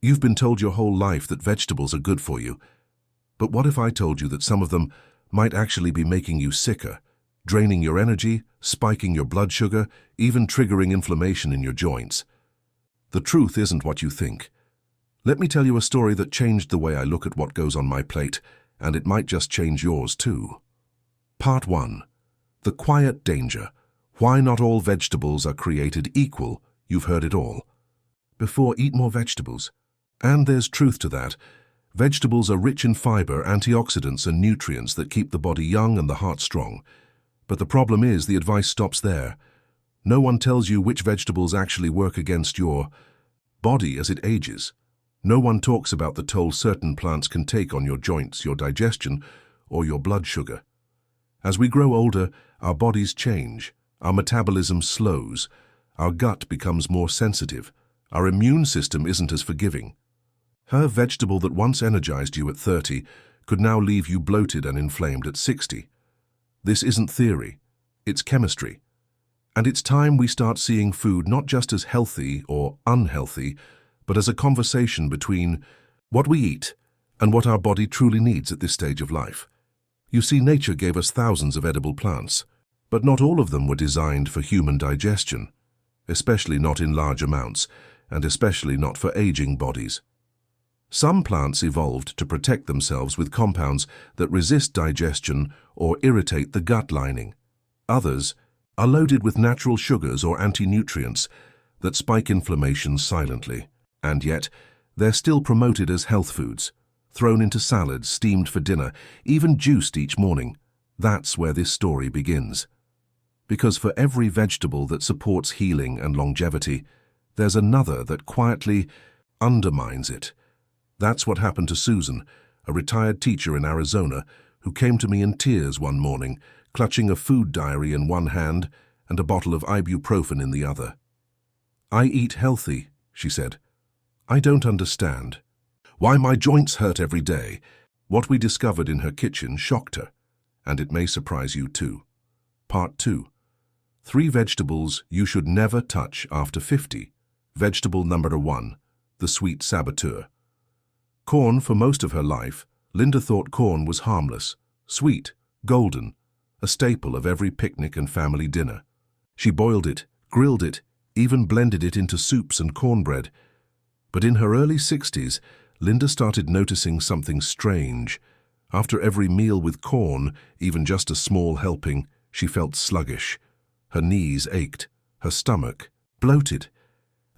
You've been told your whole life that vegetables are good for you. But what if I told you that some of them might actually be making you sicker, draining your energy, spiking your blood sugar, even triggering inflammation in your joints? The truth isn't what you think. Let me tell you a story that changed the way I look at what goes on my plate, and it might just change yours too. Part 1. The quiet danger. Why not all vegetables are created equal. You've heard it all. Before, eat more vegetables. And there's truth to that. Vegetables are rich in fiber, antioxidants and nutrients that keep the body young and the heart strong. But the problem is the advice stops there. No one tells you which vegetables actually work against your body as it ages. No one talks about the toll certain plants can take on your joints, your digestion, or your blood sugar. As we grow older, our bodies change, our metabolism slows, our gut becomes more sensitive, our immune system isn't as forgiving. Her vegetable that once energized you at 30 could now leave you bloated and inflamed at 60. This isn't theory, it's chemistry. And it's time we start seeing food not just as healthy or unhealthy, but as a conversation between what we eat and what our body truly needs at this stage of life. You see, nature gave us thousands of edible plants, but not all of them were designed for human digestion, especially not in large amounts, and especially not for aging bodies. Some plants evolved to protect themselves with compounds that resist digestion or irritate the gut lining. Others are loaded with natural sugars or anti-nutrients that spike inflammation silently. And yet, they're still promoted as health foods, thrown into salads, steamed for dinner, even juiced each morning. That's where this story begins. Because for every vegetable that supports healing and longevity, there's another that quietly undermines it. That's what happened to Susan, a retired teacher in Arizona, who came to me in tears one morning, clutching a food diary in one hand and a bottle of ibuprofen in the other. "I eat healthy," she said. "I don't understand why my joints hurt every day." What we discovered in her kitchen shocked her, and it may surprise you too. Part 2. 3 vegetables you should never touch after 50. Vegetable number 1, the sweet saboteur. Corn. For most of her life, Linda thought corn was harmless, sweet, golden, a staple of every picnic and family dinner. She boiled it, grilled it, even blended it into soups and cornbread. But in her early 60s, Linda started noticing something strange. After every meal with corn, even just a small helping, she felt sluggish. Her knees ached, her stomach bloated.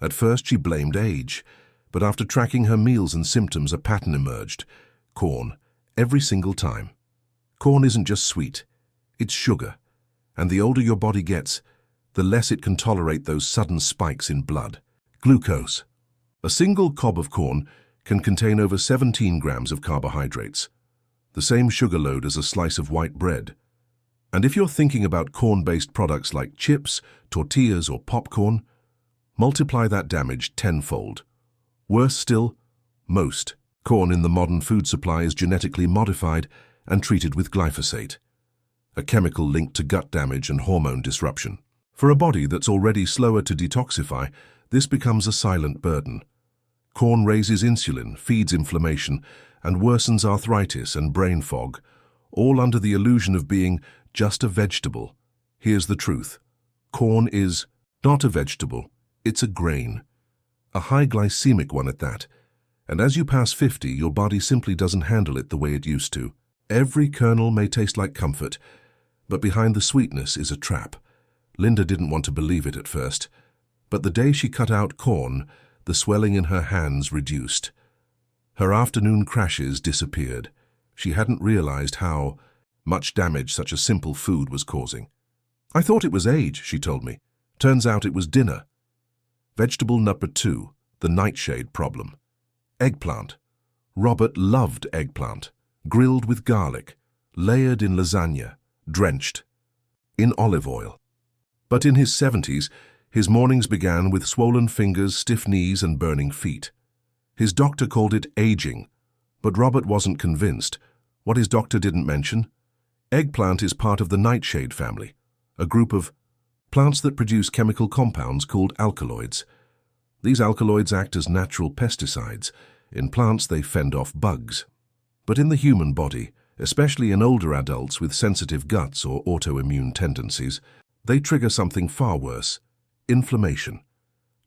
At first she blamed age, but after tracking her meals and symptoms, a pattern emerged. Corn, every single time. Corn isn't just sweet, it's sugar. And the older your body gets, the less it can tolerate those sudden spikes in blood. Glucose. A single cob of corn can contain over 17 grams of carbohydrates, the same sugar load as a slice of white bread. And if you're thinking about corn-based products like chips, tortillas, or popcorn, multiply that damage tenfold. Worse still, most corn in the modern food supply is genetically modified and treated with glyphosate, a chemical linked to gut damage and hormone disruption. For a body that's already slower to detoxify, this becomes a silent burden. Corn raises insulin, feeds inflammation, and worsens arthritis and brain fog, all under the illusion of being just a vegetable. Here's the truth. Corn is not a vegetable, it's a grain. A high glycemic one at that. And as you pass 50, your body simply doesn't handle it the way it used to. Every kernel may taste like comfort, but behind the sweetness is a trap. Linda didn't want to believe it at first, but the day she cut out corn, the swelling in her hands reduced. Her afternoon crashes disappeared. She hadn't realized how much damage such a simple food was causing. "I thought it was age," she told me. "Turns out it was dinner." Vegetable number 2, the nightshade problem. Eggplant. Robert loved eggplant, grilled with garlic, layered in lasagna, drenched in olive oil. But in his 70s, his mornings began with swollen fingers, stiff knees, and burning feet. His doctor called it aging, but Robert wasn't convinced. What his doctor didn't mention? Eggplant is part of the nightshade family, a group of plants that produce chemical compounds called alkaloids. These alkaloids act as natural pesticides. In plants, they fend off bugs. But in the human body, especially in older adults with sensitive guts or autoimmune tendencies, they trigger something far worse: inflammation.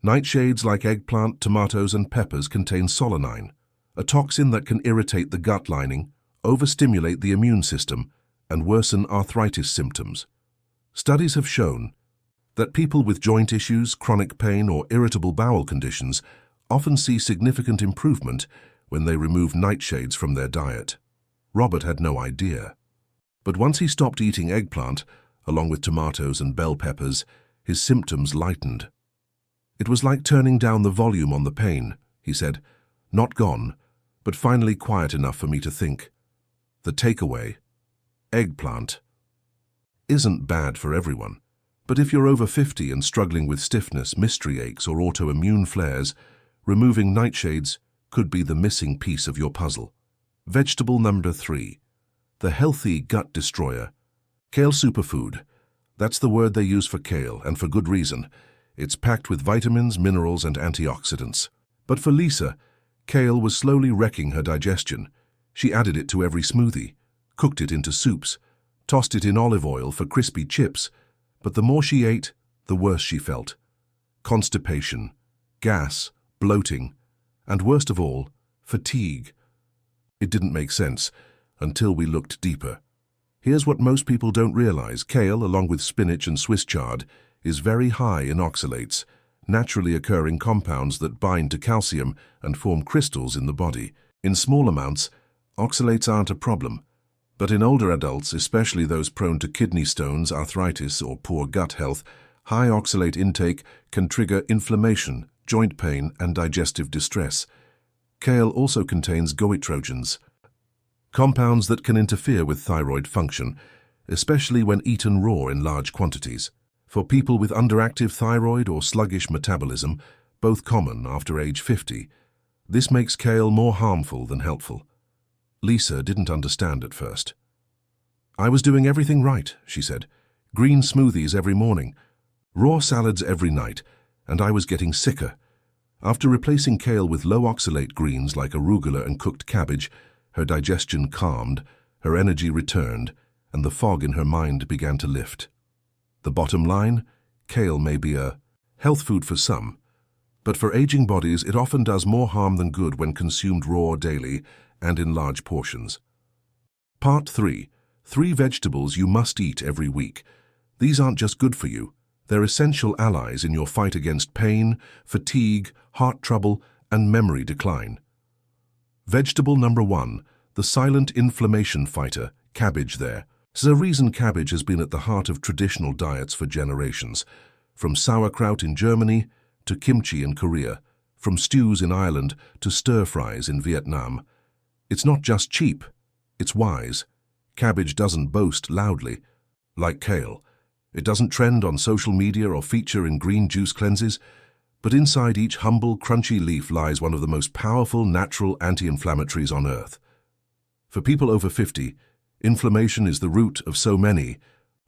Nightshades like eggplant, tomatoes, and peppers contain solanine, a toxin that can irritate the gut lining, overstimulate the immune system, and worsen arthritis symptoms. Studies have shown that people with joint issues, chronic pain, or irritable bowel conditions often see significant improvement when they remove nightshades from their diet. Robert had no idea. But once he stopped eating eggplant, along with tomatoes and bell peppers, his symptoms lightened. It was like turning down the volume on the pain, he said. Not gone, but finally quiet enough for me to think. The takeaway: eggplant isn't bad for everyone. But if you're over 50 and struggling with stiffness, mystery aches, or autoimmune flares, removing nightshades could be the missing piece of your puzzle. Vegetable number 3. The healthy gut destroyer. Kale superfood. That's the word they use for kale, and for good reason. It's packed with vitamins, minerals, and antioxidants. But for Lisa, kale was slowly wrecking her digestion. She added it to every smoothie, cooked it into soups, tossed it in olive oil for crispy chips. But the more she ate, the worse she felt. Constipation, gas, bloating, and worst of all, fatigue. It didn't make sense until we looked deeper. Here's what most people don't realize. Kale, along with spinach and Swiss chard, is very high in oxalates, naturally occurring compounds that bind to calcium and form crystals in the body. In small amounts, oxalates aren't a problem. But in older adults, especially those prone to kidney stones, arthritis, or poor gut health, high oxalate intake can trigger inflammation, joint pain, and digestive distress. Kale also contains goitrogens, compounds that can interfere with thyroid function, especially when eaten raw in large quantities. For people with underactive thyroid or sluggish metabolism, both common after age 50, this makes kale more harmful than helpful. Lisa didn't understand at first. I was doing everything right, she said. Green smoothies every morning, raw salads every night, and I was getting sicker. After replacing kale with low-oxalate greens like arugula and cooked cabbage, her digestion calmed, her energy returned, and the fog in her mind began to lift. The bottom line? Kale may be a health food for some, but for aging bodies it often does more harm than good when consumed raw daily and in large portions. Part 3. 3 vegetables you must eat every week. These aren't just good for you. They're essential allies in your fight against pain, fatigue, heart trouble, and memory decline. Vegetable number 1. The silent inflammation fighter, cabbage. There's a reason cabbage has been at the heart of traditional diets for generations. From sauerkraut in Germany to kimchi in Korea, from stews in Ireland to stir-fries in Vietnam. It's not just cheap, it's wise. Cabbage doesn't boast loudly, like kale. It doesn't trend on social media or feature in green juice cleanses, but inside each humble, crunchy leaf lies one of the most powerful natural anti-inflammatories on earth. For people over 50, inflammation is the root of so many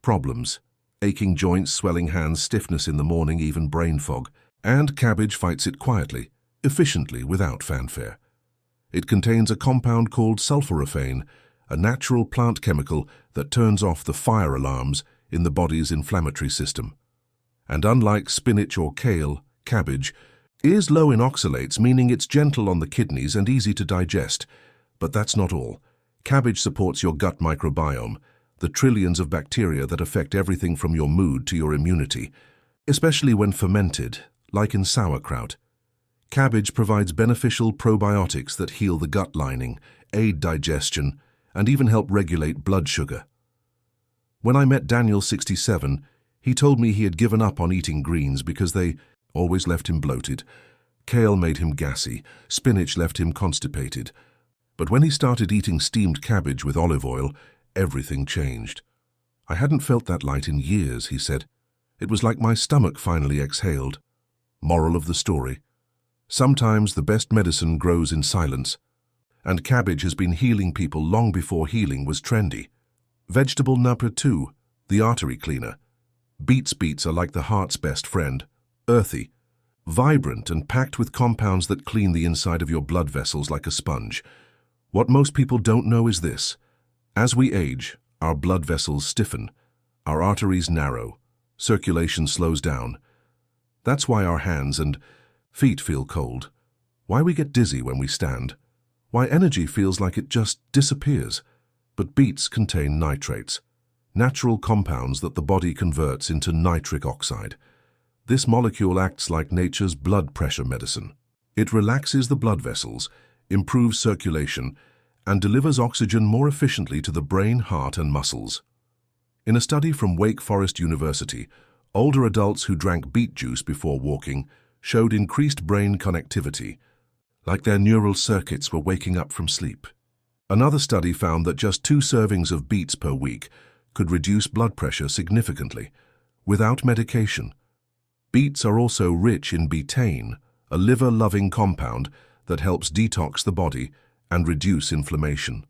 problems: aching joints, swelling hands, stiffness in the morning, even brain fog. And cabbage fights it quietly, efficiently, without fanfare. It contains a compound called sulforaphane, a natural plant chemical that turns off the fire alarms in the body's inflammatory system. And unlike spinach or kale, cabbage is low in oxalates, meaning it's gentle on the kidneys and easy to digest. But that's not all. Cabbage supports your gut microbiome, the trillions of bacteria that affect everything from your mood to your immunity, especially when fermented, like in sauerkraut. Cabbage provides beneficial probiotics that heal the gut lining, aid digestion, and even help regulate blood sugar. When I met Daniel, 67, he told me he had given up on eating greens because they always left him bloated. Kale made him gassy, spinach left him constipated. But when he started eating steamed cabbage with olive oil, everything changed. I hadn't felt that light in years, he said. It was like my stomach finally exhaled. Moral of the story: sometimes the best medicine grows in silence. And cabbage has been healing people long before healing was trendy. Vegetable number 2, the artery cleaner. Beets are like the heart's best friend, earthy, vibrant and packed with compounds that clean the inside of your blood vessels like a sponge. What most people don't know is this. As we age, our blood vessels stiffen, our arteries narrow, circulation slows down. That's why our hands and feet feel cold, why we get dizzy when we stand, why energy feels like it just disappears. But beets contain nitrates, natural compounds that the body converts into nitric oxide. This molecule acts like nature's blood pressure medicine. It relaxes the blood vessels, improves circulation, and delivers oxygen more efficiently to the brain, heart, and muscles. In a study from Wake Forest University, older adults who drank beet juice before walking showed increased brain connectivity, like their neural circuits were waking up from sleep. Another study found that just 2 servings of beets per week could reduce blood pressure significantly, without medication. Beets are also rich in betaine, a liver-loving compound that helps detox the body and reduce inflammation.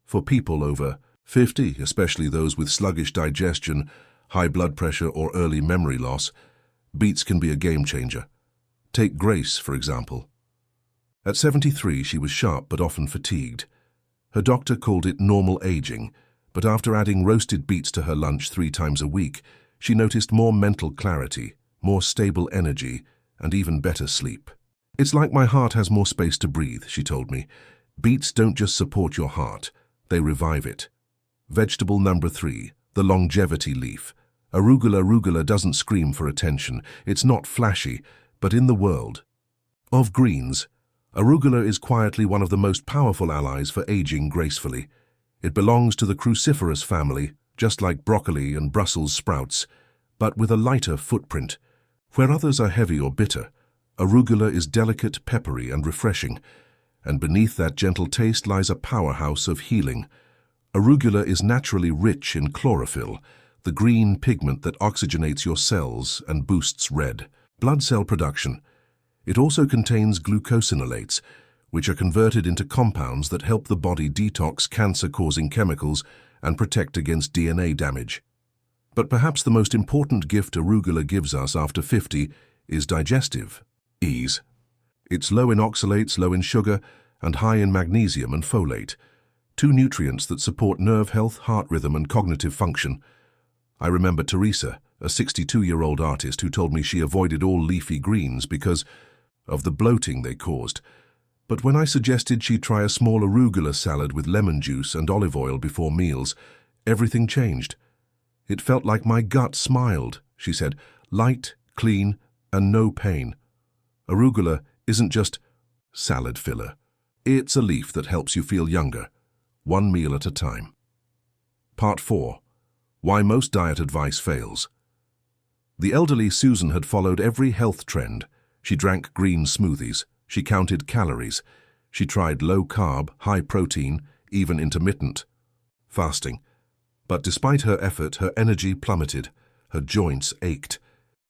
For people over 50, especially those with sluggish digestion, high blood pressure, or early memory loss, beets can be a game changer. Take Grace, for example. At 73, she was sharp but often fatigued. Her doctor called it normal aging, but after adding roasted beets to her lunch 3 times a week, she noticed more mental clarity, more stable energy, and even better sleep. "It's like my heart has more space to breathe," she told me. Beets don't just support your heart, they revive it. Vegetable number 3, the longevity leaf. Arugula doesn't scream for attention. It's not flashy, but in the world of greens, arugula is quietly one of the most powerful allies for aging gracefully. It belongs to the cruciferous family, just like broccoli and Brussels sprouts, but with a lighter footprint. Where others are heavy or bitter, arugula is delicate, peppery, and refreshing, and beneath that gentle taste lies a powerhouse of healing. Arugula is naturally rich in chlorophyll, the green pigment that oxygenates your cells and boosts red blood cell production. It also contains glucosinolates, which are converted into compounds that help the body detox cancer-causing chemicals and protect against DNA damage. But perhaps the most important gift arugula gives us after 50 is digestive ease. It's low in oxalates, low in sugar, and high in magnesium and folate, 2 nutrients that support nerve health, heart rhythm, and cognitive function. I remember Teresa, a 62-year-old artist who told me she avoided all leafy greens because of the bloating they caused. But when I suggested she try a small arugula salad with lemon juice and olive oil before meals, everything changed. "It felt like my gut smiled," she said, "light, clean, and no pain." Arugula isn't just salad filler. It's a leaf that helps you feel younger, 1 meal at a time. Part 4. Why most diet advice fails. The elderly Susan had followed every health trend. She drank green smoothies. She counted calories. She tried low-carb, high-protein, even intermittent fasting. But despite her effort, her energy plummeted. Her joints ached.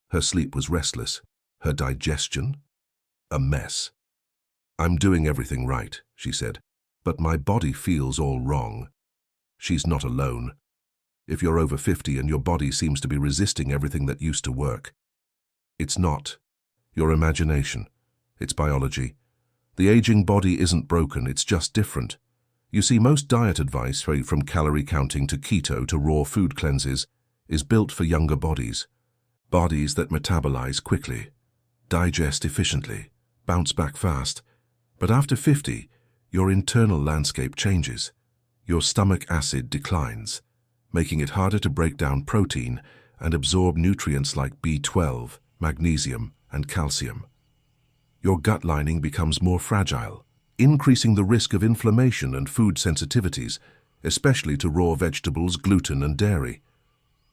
Her sleep was restless. Her digestion? A mess. "I'm doing everything right," she said, "but my body feels all wrong." She's not alone. If you're over 50 and your body seems to be resisting everything that used to work, it's not your imagination. It's biology. The aging body isn't broken, it's just different. You see, most diet advice, from calorie counting to keto to raw food cleanses, is built for younger bodies. Bodies that metabolize quickly, digest efficiently, bounce back fast. But after 50, your internal landscape changes. Your stomach acid declines, making it harder to break down protein and absorb nutrients like B12, magnesium, and calcium. Your gut lining becomes more fragile, increasing the risk of inflammation and food sensitivities, especially to raw vegetables, gluten, and dairy.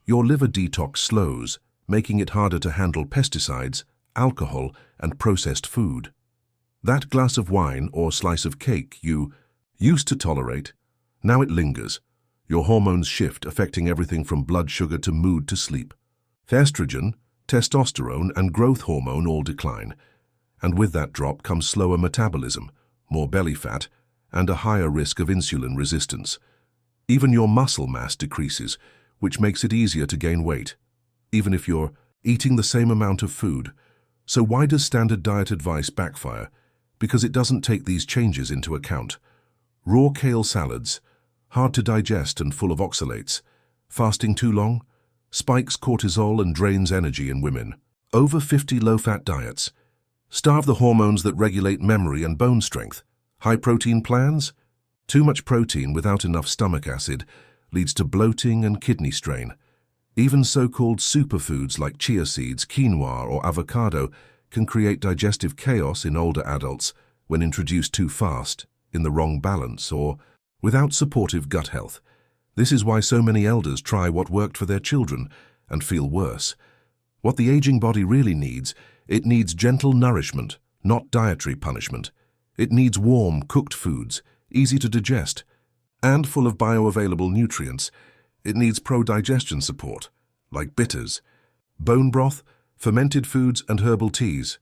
Your liver detox slows, making it harder to handle pesticides, alcohol, and processed food. That glass of wine or slice of cake you used to tolerate, now it lingers. Your hormones shift, affecting everything from blood sugar to mood to sleep. Estrogen, testosterone, and growth hormone all decline. And with that drop comes slower metabolism, more belly fat, and a higher risk of insulin resistance. Even your muscle mass decreases, which makes it easier to gain weight, even if you're eating the same amount of food. So why does standard diet advice backfire? Because it doesn't take these changes into account. Raw kale salads, hard to digest and full of oxalates. Fasting too long, spikes cortisol and drains energy in women. Over 50 low-fat diets, starve the hormones that regulate memory and bone strength. High-protein plans, too much protein without enough stomach acid leads to bloating and kidney strain. Even so-called superfoods like chia seeds, quinoa, or avocado can create digestive chaos in older adults when introduced too fast, in the wrong balance, or without supportive gut health. This is why so many elders try what worked for their children and feel worse. What the aging body really needs, it needs gentle nourishment, not dietary punishment. It needs warm, cooked foods, easy to digest, and full of bioavailable nutrients. It needs pro-digestion support, like bitters, bone broth, fermented foods, and herbal teas.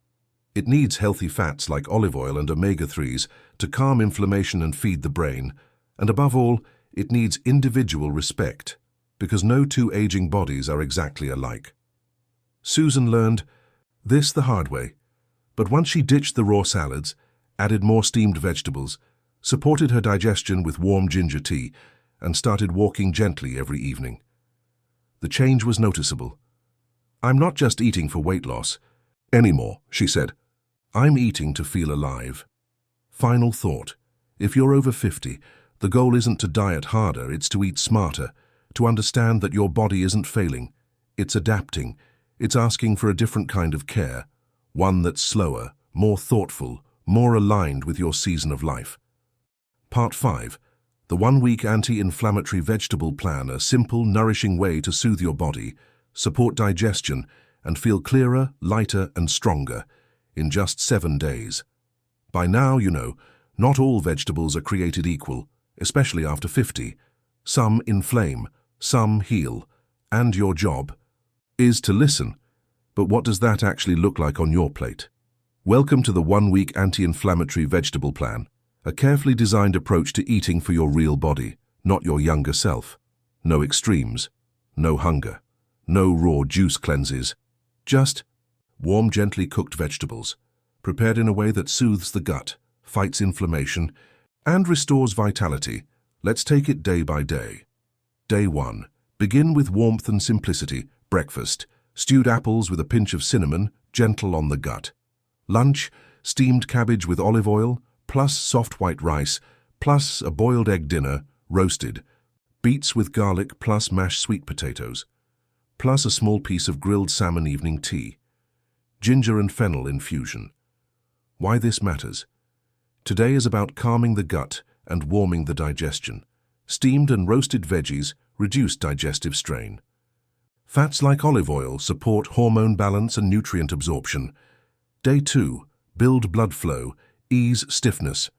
It needs healthy fats like olive oil and omega-3s to calm inflammation and feed the brain. And above all, it needs individual respect, because no two aging bodies are exactly alike. Susan learned this the hard way, but once she ditched the raw salads, added more steamed vegetables, supported her digestion with warm ginger tea, and started walking gently every evening. The change was noticeable. "I'm not just eating for weight loss anymore," she said. "I'm eating to feel alive." Final thought. If you're over 50, the goal isn't to diet harder, it's to eat smarter, to understand that your body isn't failing. It's adapting. It's asking for a different kind of care, one that's slower, more thoughtful, more aligned with your season of life. Part 5. The 1-week anti-inflammatory vegetable plan, a simple, nourishing way to soothe your body, support digestion, and feel clearer, lighter, and stronger in just 7 days. By now, you know, not all vegetables are created equal, especially after 50. Some inflame, some heal, and your job is to listen. But what does that actually look like on your plate? Welcome to the 1-week anti-inflammatory vegetable plan, a carefully designed approach to eating for your real body, not your younger self. No extremes, no hunger, no raw juice cleanses, just warm, gently cooked vegetables, prepared in a way that soothes the gut, fights inflammation, and restores vitality. Let's take it day by day. Day 1. Begin with warmth and simplicity. Breakfast. Stewed apples with a pinch of cinnamon, gentle on the gut. Lunch. Steamed cabbage with olive oil, plus soft white rice, plus a boiled egg dinner, roasted. Beets with garlic plus mashed sweet potatoes, plus a small piece of grilled salmon evening tea. Ginger and fennel infusion. Why this matters? Today is about calming the gut and warming the digestion. Steamed and roasted veggies reduce digestive strain. Fats like olive oil support hormone balance and nutrient absorption. Day 2. Build blood flow, ease stiffness.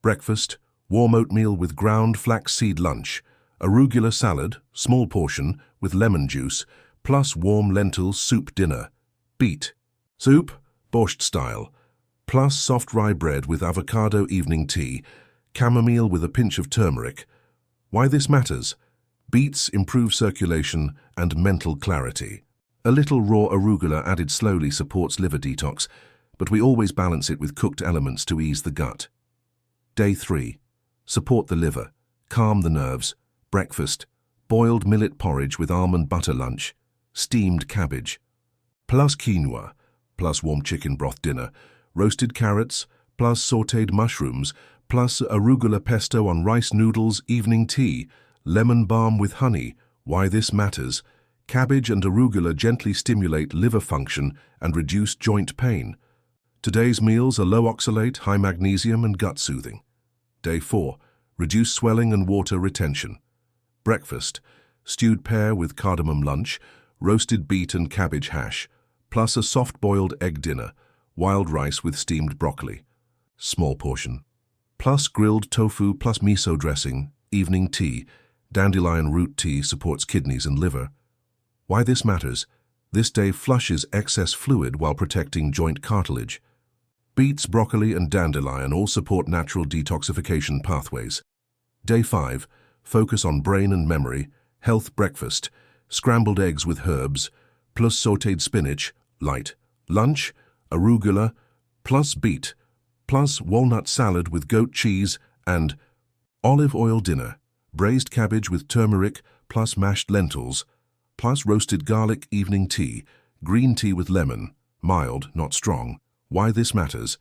Breakfast. Warm oatmeal with ground flaxseed lunch. Arugula salad, small portion, with lemon juice, plus warm lentil soup dinner. Beet soup, borscht style, plus soft rye bread with avocado evening tea, chamomile with a pinch of turmeric. Why this matters? Beets improve circulation and mental clarity. A little raw arugula added slowly supports liver detox, but we always balance it with cooked elements to ease the gut. Day 3. Support the liver, calm the nerves. Breakfast. Boiled millet porridge with almond butter lunch. Steamed cabbage, plus quinoa, plus warm chicken broth dinner. Roasted carrots, plus sautéed mushrooms, plus arugula pesto on rice noodles evening tea. Lemon balm with honey. Why this matters? Cabbage and arugula gently stimulate liver function and reduce joint pain. Today's meals are low oxalate, high magnesium, and gut soothing. Day 4. Reduce swelling and water retention. Breakfast. Stewed pear with cardamom lunch, roasted beet and cabbage hash, plus a soft-boiled egg dinner, wild rice with steamed broccoli. Small portion. Plus grilled tofu plus miso dressing, evening tea. Dandelion root tea supports kidneys and liver. Why this matters? This day flushes excess fluid while protecting joint cartilage. Beets, broccoli, and dandelion all support natural detoxification pathways. Day 5. Focus on brain and memory. Health breakfast. Scrambled eggs with herbs, plus sautéed spinach, light. Lunch. arugula, plus beet, plus walnut salad with goat cheese, and olive oil dinner, braised cabbage with turmeric, plus mashed lentils, plus roasted garlic evening tea, green tea with lemon, mild, not strong. Why this matters?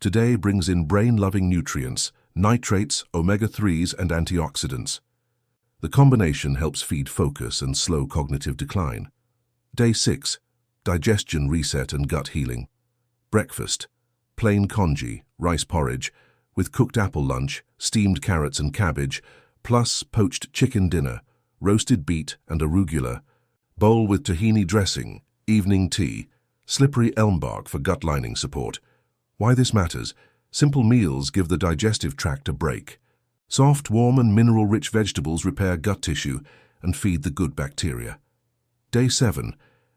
Today brings in brain-loving nutrients, nitrates, omega-3s, and antioxidants. The combination helps feed focus and slow cognitive decline. Day 6. Digestion reset and gut healing. Breakfast. Plain congee, rice porridge, with cooked apple lunch, steamed carrots and cabbage, plus poached chicken dinner, roasted beet and arugula, bowl with tahini dressing, evening tea, slippery elm bark for gut lining support. Why this matters? Simple meals give the digestive tract a break. Soft, warm and mineral-rich vegetables repair gut tissue and feed the good bacteria. Day 7.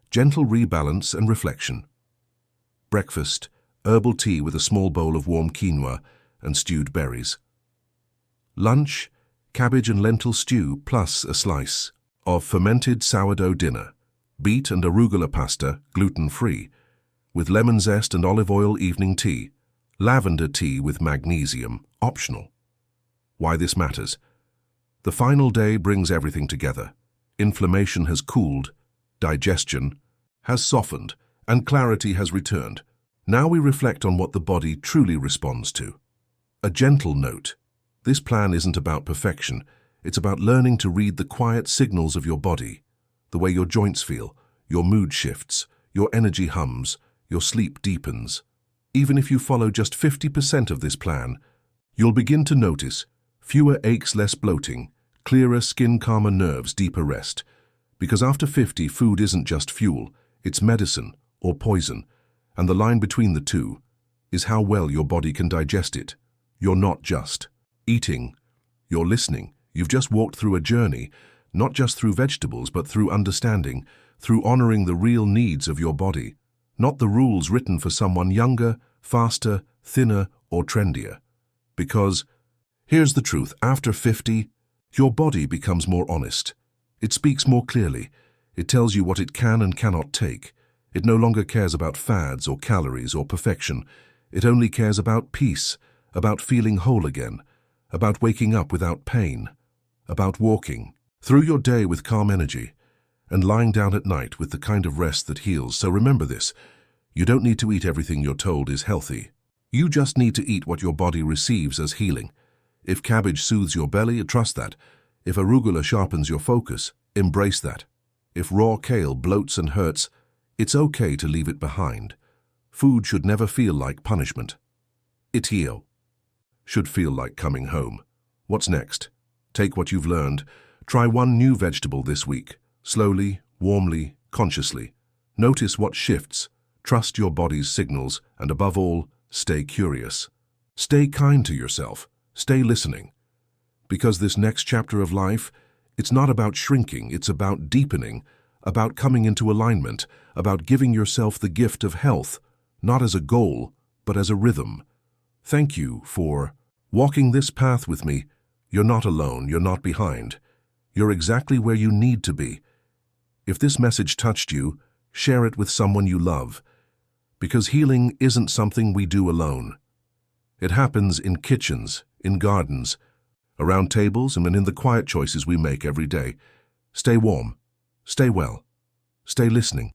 Gentle rebalance and reflection. Breakfast. Herbal tea with a small bowl of warm quinoa and stewed berries. Lunch. Cabbage and lentil stew plus a slice of fermented sourdough dinner. Beet and arugula pasta, gluten-free, with lemon zest and olive oil evening tea. Lavender tea with magnesium, optional. Why this matters? The final day brings everything together. Inflammation has cooled, digestion has softened, and clarity has returned. Now we reflect on what the body truly responds to. A gentle note. This plan isn't about perfection. It's about learning to read the quiet signals of your body, the way your joints feel, your mood shifts, your energy hums, your sleep deepens. Even if you follow just 50% of this plan, you'll begin to notice fewer aches, less bloating, clearer skin, calmer nerves, deeper rest. Because after 50, food isn't just fuel, it's medicine or poison, and the line between the two is how well your body can digest it. You're not just eating, you're listening. You've just walked through a journey, not just through vegetables, but through understanding, through honoring the real needs of your body, not the rules written for someone younger, faster, thinner, or trendier. Because, here's the truth, after 50, your body becomes more honest. It speaks more clearly. It tells you what it can and cannot take. It no longer cares about fads or calories or perfection. It only cares about peace, about feeling whole again, about waking up without pain, about walking through your day with calm energy, and lying down at night with the kind of rest that heals. So remember this, you don't need to eat everything you're told is healthy. You just need to eat what your body receives as healing. If cabbage soothes your belly, trust that. If arugula sharpens your focus, embrace that. If raw kale bloats and hurts, it's okay to leave it behind. Food should never feel like punishment. It should feel like coming home. What's next? Take what you've learned. Try one new vegetable this week. Slowly, warmly, consciously. Notice what shifts. Trust your body's signals, and above all, stay curious. Stay kind to yourself. Stay listening. Because this next chapter of life, it's not about shrinking, it's about deepening, about coming into alignment, about giving yourself the gift of health, not as a goal, but as a rhythm. Thank you for walking this path with me. You're not alone, you're not behind. You're exactly where you need to be. If this message touched you, share it with someone you love. Because healing isn't something we do alone. It happens in kitchens, in gardens, around tables, and in the quiet choices we make every day. Stay warm, stay well, stay listening.